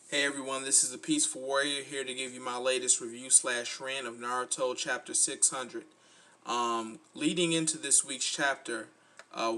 Hey everyone, this is the Peaceful Warrior here to give you my latest review slash rant of Naruto Chapter 600. Leading into this week's chapter,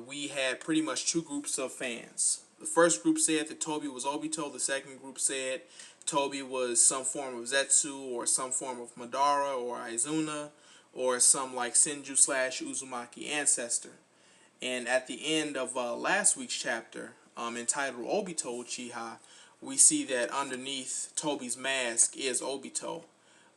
we had pretty much two groups of fans. The first group said that Toby was Obito. The second group said Toby was some form of Zetsu or some form of Madara or Aizuna or some like Senju slash Uzumaki ancestor. And at the end of last week's chapter, entitled Obito Uchiha, we see that underneath Toby's mask is Obito.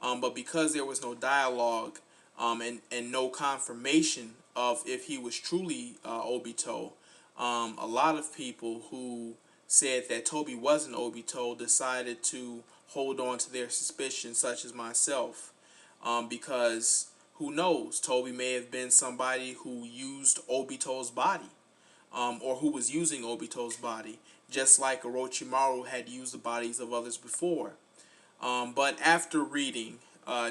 But because there was no dialogue and no confirmation of if he was truly Obito, a lot of people who said that Toby wasn't Obito decided to hold on to their suspicions, such as myself, because who knows, Toby may have been somebody who used Obito's body, or who was using Obito's body, just like Orochimaru had used the bodies of others before. But after reading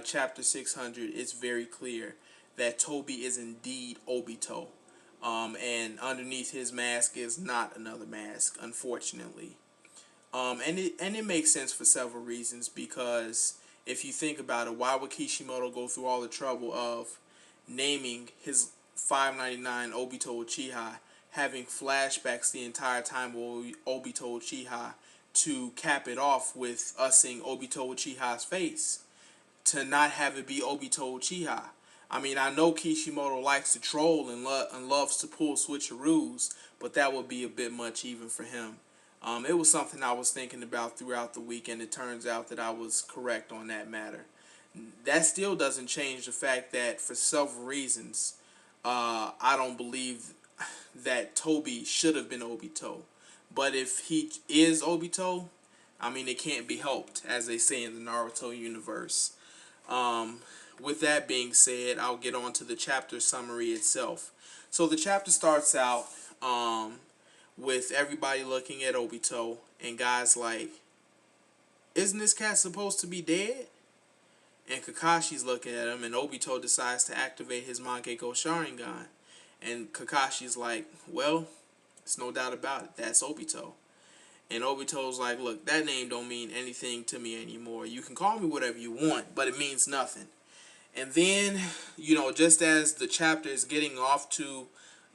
chapter 600, it's very clear that Toby is indeed Obito. And underneath his mask is not another mask, unfortunately. And it makes sense for several reasons, because if you think about it, why would Kishimoto go through all the trouble of naming his 599 Obito Uchiha, having flashbacks the entire time of Obito Uchiha, to cap it off with us seeing Obito Uchiha's face, to not have it be Obito Uchiha? I mean, I know Kishimoto likes to troll and loves to pull switcheroos, but that would be a bit much even for him. It was something I was thinking about throughout the week, and it turns out that I was correct on that matter. That still doesn't change the fact that for several reasons, I don't believe that Toby should have been Obito. But if he is Obito, I mean, it can't be helped, as they say in the Naruto universe. With that being said, I'll get on to the chapter summary itself. So the chapter starts out with everybody looking at Obito, and guys like, isn't this cat supposed to be dead? And Kakashi's looking at him, and Obito decides to activate his Mangekyo Sharingan. And Kakashi's like, well, there's no doubt about it, that's Obito. And Obito's like, look, that name don't mean anything to me anymore. You can call me whatever you want, but it means nothing. And then, just as the chapter is getting off to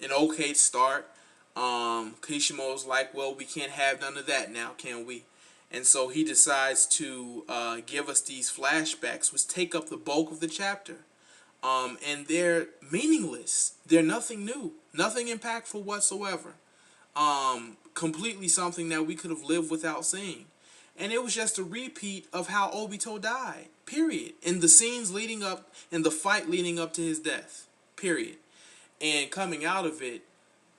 an okay start, Kishimoto's like, well, we can't have none of that now, can we? And so he decides to give us these flashbacks, which take up the bulk of the chapter. And they're meaningless. They're nothing new, nothing impactful whatsoever. Completely something that we could have lived without seeing. And it was just a repeat of how Obito died, period. In the scenes leading up, in the fight leading up to his death, period. And coming out of it,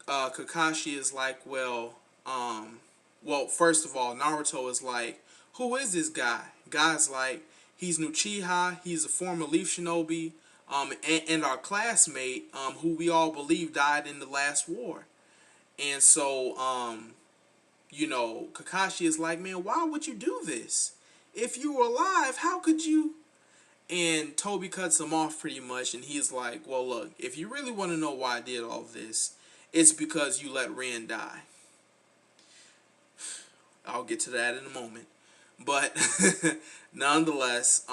Kakashi is like, well, first of all, Naruto is like, who is this guy? Guy's like, he's Uchiha, he's a former Leaf Shinobi, and our classmate, who we all believe died in the last war. And so, Kakashi is like, man, why would you do this? If you were alive, how could you? And Toby cuts him off pretty much, and he's like, well, look, if you really want to know why I did all of this, it's because you let Rand die. I'll get to that in a moment. But nonetheless,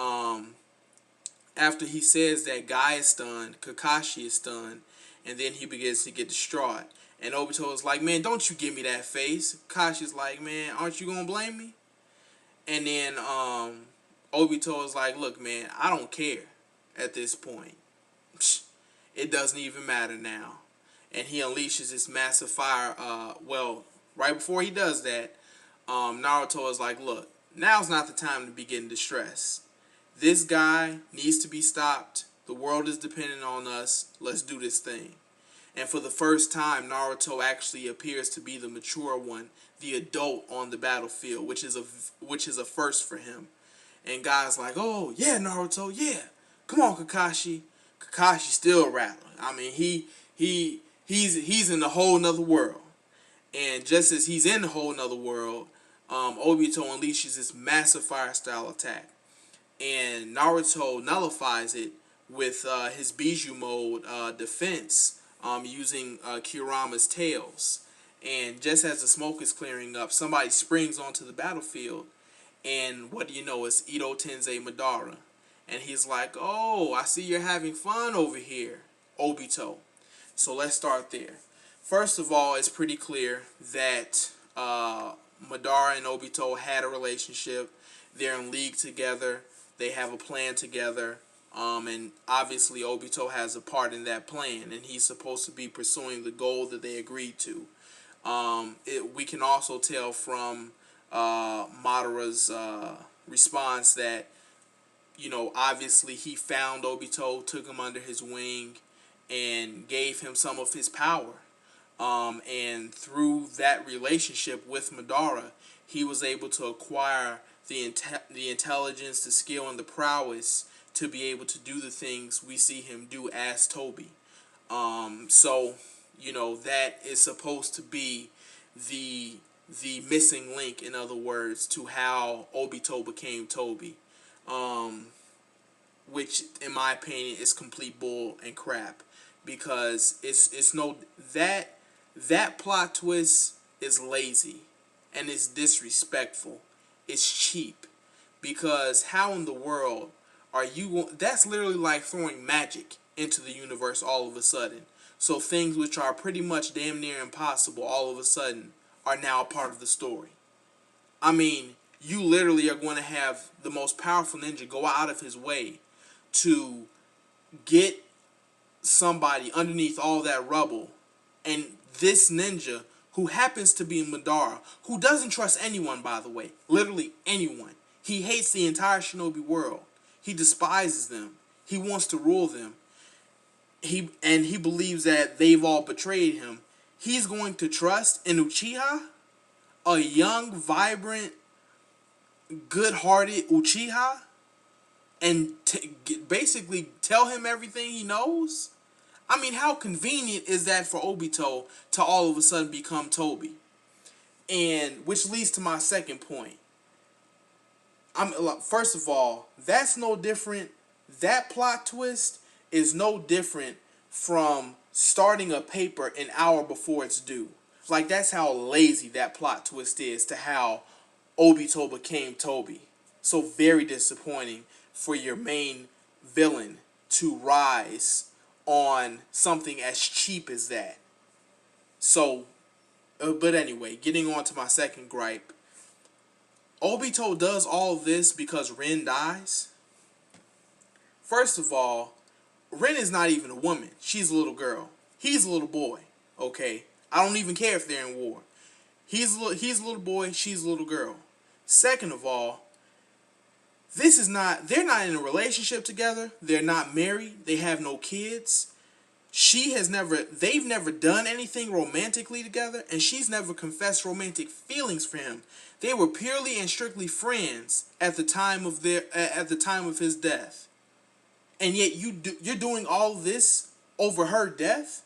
after he says that Guy is stunned, Kakashi is stunned, and then he begins to get distraught. And Obito is like, man, don't you give me that face. Kakashi's like, man, aren't you going to blame me? And then Obito is like, look, man, I don't care at this point. It doesn't even matter now. And he unleashes this massive fire. Right before he does that, Naruto is like, look, now's not the time to be getting distressed. This guy needs to be stopped. The world is dependent on us. Let's do this thing. And for the first time, Naruto actually appears to be the mature one, the adult on the battlefield, which is a first for him. And guys like, oh yeah, Naruto, yeah, come on, Kakashi. Kakashi's still rattling. I mean, he's in a whole nother world. And just as he's in a whole nother world, Obito unleashes this massive fire style attack, and Naruto nullifies it with his Bijou mode defense. Using Kurama's tails. And just as the smoke is clearing up, somebody springs onto the battlefield, And what do you know? It's Edo-Tensei Madara. And he's like, oh, I see you're having fun over here, Obito. So let's start there. First of all, it's pretty clear that Madara and Obito had a relationship. They're in league together. They have a plan together. And obviously Obito has a part in that plan. And he's supposed to be pursuing the goal that they agreed to. We can also tell from Madara's response that, you know, obviously he found Obito, took him under his wing, and gave him some of his power. And through that relationship with Madara, he was able to acquire the intelligence, the skill, and the prowess to be able to do the things we see him do as Toby. So, you know, that is supposed to be the missing link, in other words, to how Obito became Toby. Which, in my opinion, is complete bull and crap, because it's no that plot twist is lazy and it's disrespectful. It's cheap, because how in the world are you? That's literally like throwing magic into the universe all of a sudden. So things which are pretty much damn near impossible all of a sudden are now a part of the story. I mean, you literally are going to have the most powerful ninja go out of his way to get somebody underneath all that rubble. And this ninja, who happens to be Madara, who doesn't trust anyone, by the way, literally anyone. He hates the entire shinobi world. He despises them. He wants to rule them. He believes that they've all betrayed him. He's going to trust an Uchiha, a young, vibrant, good-hearted Uchiha, and basically tell him everything he knows? I mean, how convenient is that for Obito to all of a sudden become Toby? And which leads to my second point. First of all, that's no different. That plot twist is no different from starting a paper an hour before it's due. Like, that's how lazy that plot twist is to how Obito became Toby. So very disappointing for your main villain to rise on something as cheap as that. So, but anyway, getting on to my second gripe. Obito does all of this because Rin dies. First of all, Rin is not even a woman. She's a little girl. He's a little boy. Okay? I don't even care if they're in war. He's a little boy. She's a little girl. Second of all, they're not in a relationship together. They're not married. They have no kids. They've never done anything romantically together, and she's never confessed romantic feelings for him. They were purely and strictly friends at the time of his death. And yet you're doing all this over her death?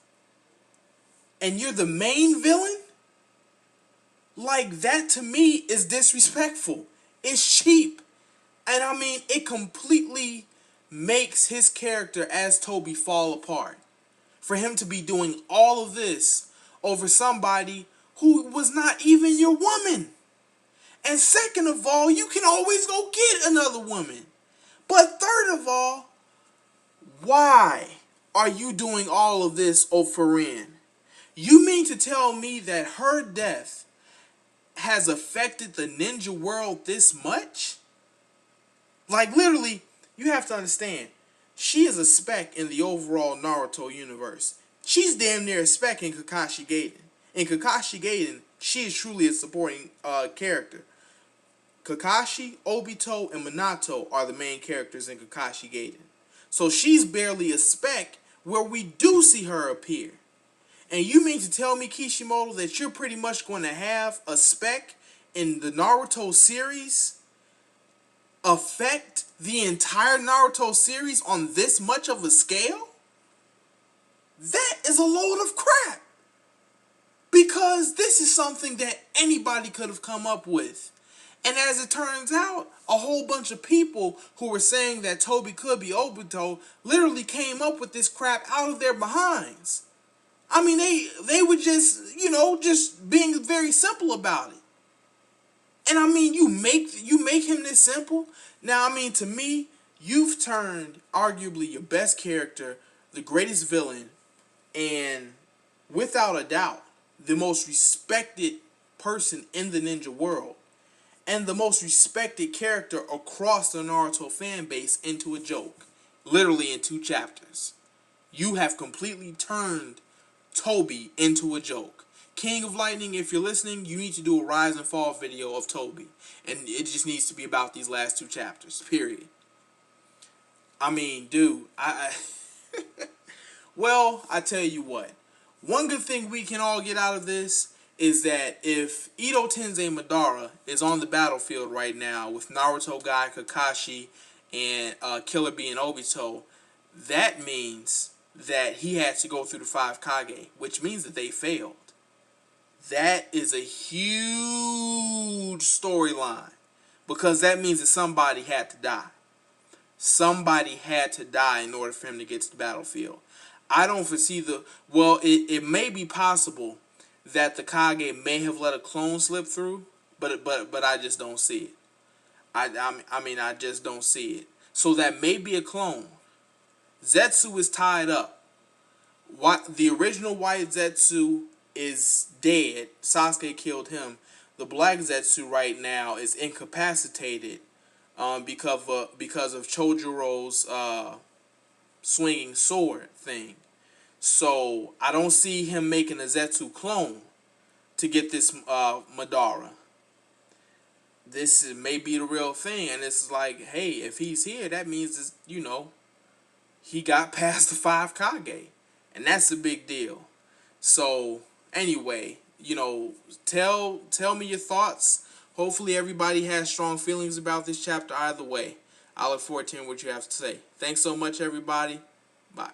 And you're the main villain? Like, that to me is disrespectful. It's cheap. And I mean, it completely makes his character as Toby fall apart. For him to be doing all of this over somebody who was not even your woman. And second of all, you can always go get another woman. But third of all, why are you doing all of this for Rin? You mean to tell me that her death has affected the ninja world this much? Like, literally, you have to understand, she is a speck in the overall Naruto universe. She's damn near a speck in Kakashi Gaiden. In Kakashi Gaiden, she is truly a supporting character. Kakashi, Obito, and Minato are the main characters in Kakashi Gaiden. So she's barely a speck where we do see her appear. And you mean to tell me, Kishimoto, that you're pretty much going to have a speck in the Naruto series affect the entire Naruto series on this much of a scale? That is a load of crap. Because this is something that anybody could have come up with. And as it turns out, a whole bunch of people who were saying that Toby could be Obito literally came up with this crap out of their behinds. I mean, they were just, just being very simple about it. And I mean, you make him this simple. Now, I mean, to me, you've turned arguably your best character, the greatest villain, and without a doubt, the most respected person in the ninja world, and the most respected character across the Naruto fan base into a joke. Literally in 2 chapters. You have completely turned Toby into a joke. King of Lightning, if you're listening, you need to do a rise and fall video of Toby. And it just needs to be about these last 2 chapters. Period. I mean, dude, well, I tell you what. One good thing we can all get out of this is that if Edo-Tensei Madara is on the battlefield right now with Naruto Guy, Kakashi, and Killer Bee and Obito, that means that he had to go through the 5 Kage, which means that they failed. That is a huge storyline, because that means that somebody had to die. Somebody had to die in order for him to get to the battlefield. I don't foresee well, it may be possible that the Kage may have let a clone slip through, but I just don't see it. I mean, I just don't see it. So that may be a clone. Zetsu is tied up. The original white Zetsu is dead. Sasuke killed him. The black Zetsu right now is incapacitated because of Chojiro's swinging sword thing. So I don't see him making a Zetsu clone to get this Madara. This may be the real thing, and it's like, hey, if he's here, that means he got past the 5 Kage, and that's a big deal. So anyway, tell me your thoughts. Hopefully everybody has strong feelings about this chapter either way. I look forward to hearing what you have to say. Thanks so much, everybody. Bye.